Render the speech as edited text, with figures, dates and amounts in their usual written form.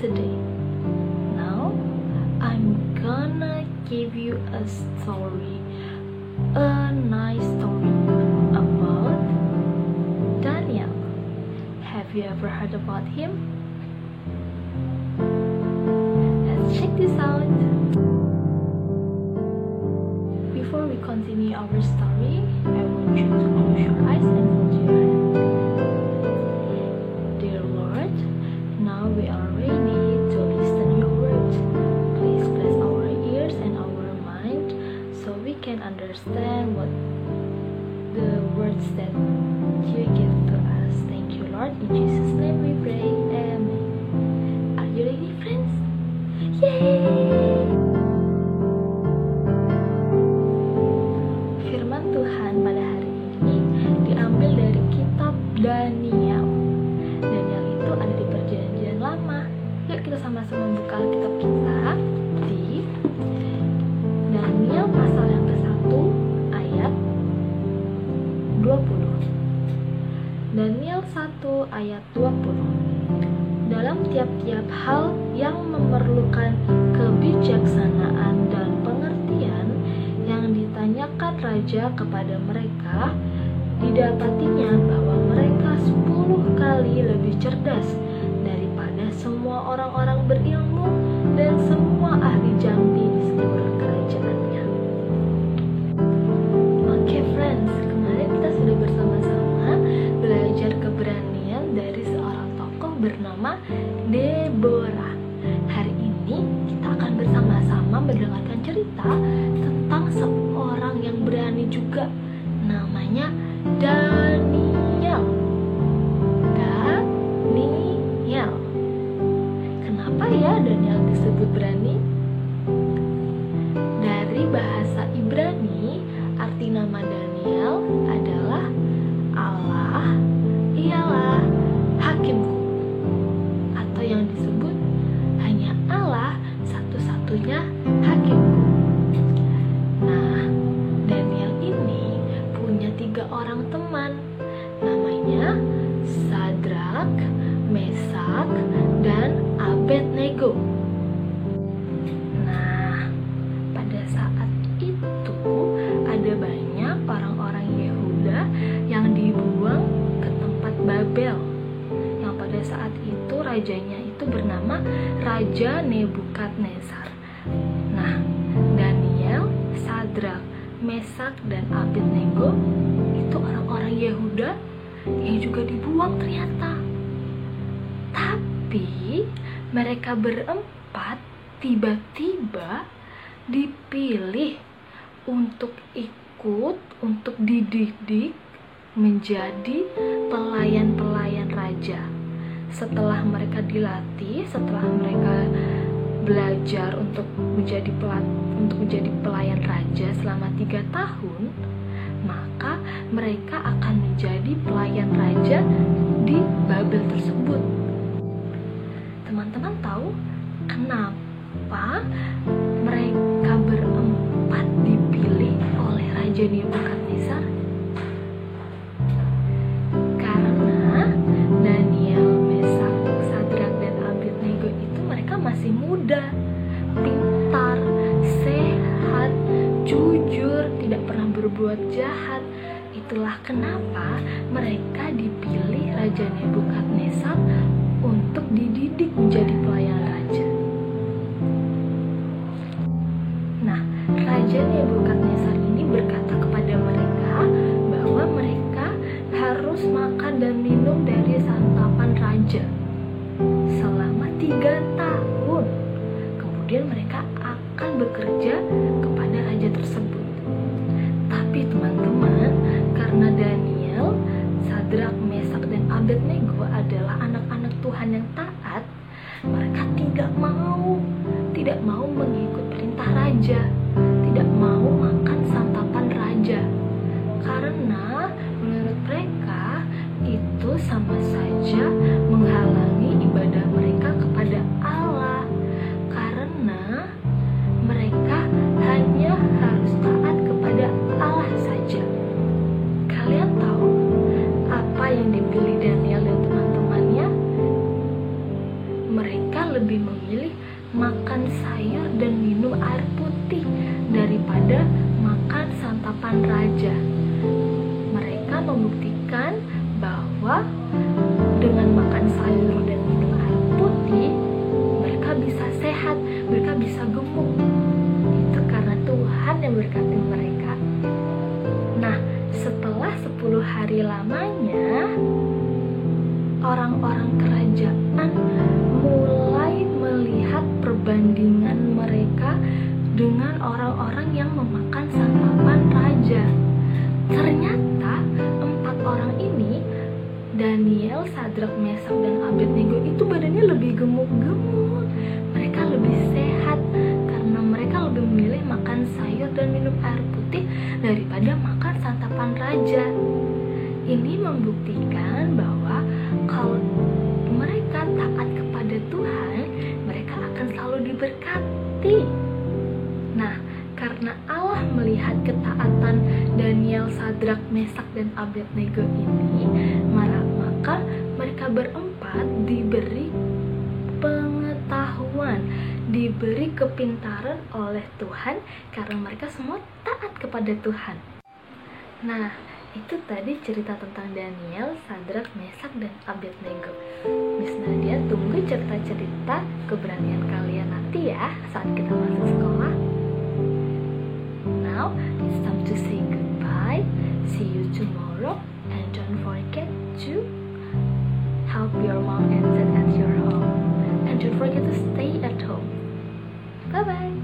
today. Now, I'm gonna give you a story, a nice story about Daniel. Have you ever heard about him? Let's check this out. Before we continue our story, I want you to close your eyes and hold your hand. Dear Lord, now we are ready to listen your words. Please bless our ears and our mind so we can understand what the words that you give to us. Thank you, Lord. In Jesus' name we pray. Amen. Are you ready, friends? Yay! Firman Tuhan pada hari ini diambil dari kitab Daniel. Daniel itu ada di Perjanjian Lama. Yuk kita sama-sama buka kitab kita di Daniel pasal yang ke-1 ayat 20. Daniel 1 ayat 20. Dalam tiap-tiap hal yang memerlukan kebijaksanaan dan pengertian yang ditanyakan raja kepada mereka, didapatinya bahwa mereka 10 kali lebih cerdas daripada semua orang-orang berilmu dan semua ahli jambi di seluruh kerajaannya. Oke, friends, kemarin kita sudah bersama-sama belajar keberanian dari seorang tokoh bernama Deborah. Hari ini kita akan bersama-sama mendengarkan cerita tentang seorang yang berani juga, namanya Daniel. Daniel. Kenapa ya Daniel disebut berani? Dari bahasa Ibrani, arti nama Daniel adalah Allah ialah hakimku, atau yang disebut hanya Allah satu-satunya hakimku. Nah, Daniel ini punya 3 orang teman, namanya Sadrak, Mesak, dan Abednego. Nah, pada saat itu ada banyak orang-orang Yehuda yang dibuang ke tempat Babel, yang pada saat itu rajanya itu bernama Raja Nebukadnezar. Nah, Daniel, Sadrak, Mesak, dan Abednego itu orang-orang Yehuda yang juga dibuang ternyata. Tapi mereka berempat tiba-tiba dipilih untuk ikut, untuk dididik menjadi pelayan-pelayan raja. Setelah mereka dilatih, setelah mereka belajar untuk menjadi pelayan raja selama 3 tahun, maka mereka akan menjadi pelayan raja di Babel tersebut. Teman-teman tahu kenapa mereka berempat dipilih oleh Raja Nebukadnezar? Karena Daniel, Mesak, Sadrak, dan Abednego itu mereka masih muda, pintar, sehat, jujur, tidak pernah berbuat jahat. Itulah kenapa mereka dipilih Raja Nebukadnezar untuk dididik menjadi pelayan raja. Nah, Raja Nebukadnezar ini berkata kepada mereka bahwa mereka harus makan dan minum dari santapan raja selama 3 tahun. Kemudian mereka akan bekerja kepada raja tersebut. Tapi teman-teman, karena Daniel, Sadrak, Mesak, dan Abednego adalah anak-anak Tuhan yang taat, mereka tidak mau mengikut perintah raja, tidak mau makan santapan raja, karena menurut mereka itu sama saja menghalangi ibadah mereka kepada Allah, karena mereka hanya harus taat kepada Allah saja. Kalian tahu apa yang dipilih Daniel dan teman-temannya? Mereka lebih santapan raja. Mereka membuktikan bahwa dengan makan sayur dan minum air putih, mereka bisa sehat, mereka bisa gemuk. Itu karena Tuhan yang berkati mereka. Nah, setelah 10 hari lamanya, orang-orang kerajaan mulai melihat perbandingan mereka dengan orang-orang yang memakan santapan raja. Ternyata 4 orang ini, Daniel, Sadrak, Mesak, dan Abednego, itu badannya lebih gemuk-gemuk. Mereka lebih sehat karena mereka lebih memilih makan sayur dan minum air putih daripada makan santapan raja. Ini membuktikan bahwa kalau mereka taat kepada Tuhan, mereka akan selalu diberkati. Nah, karena Allah melihat ketaatan Daniel, Sadrak, Mesak, dan Abednego ini, maka mereka berempat diberi pengetahuan, diberi kepintaran oleh Tuhan karena mereka semua taat kepada Tuhan. Nah, itu tadi cerita tentang Daniel, Sadrak, Mesak, dan Abednego. Miss Nadia tunggu cerita-cerita keberanian kalian nanti ya saat kita masuk sekolah. Now, it's time to say goodbye. See you tomorrow, and don't forget to help your mom and dad at your home. And don't forget to stay at home. Bye-bye.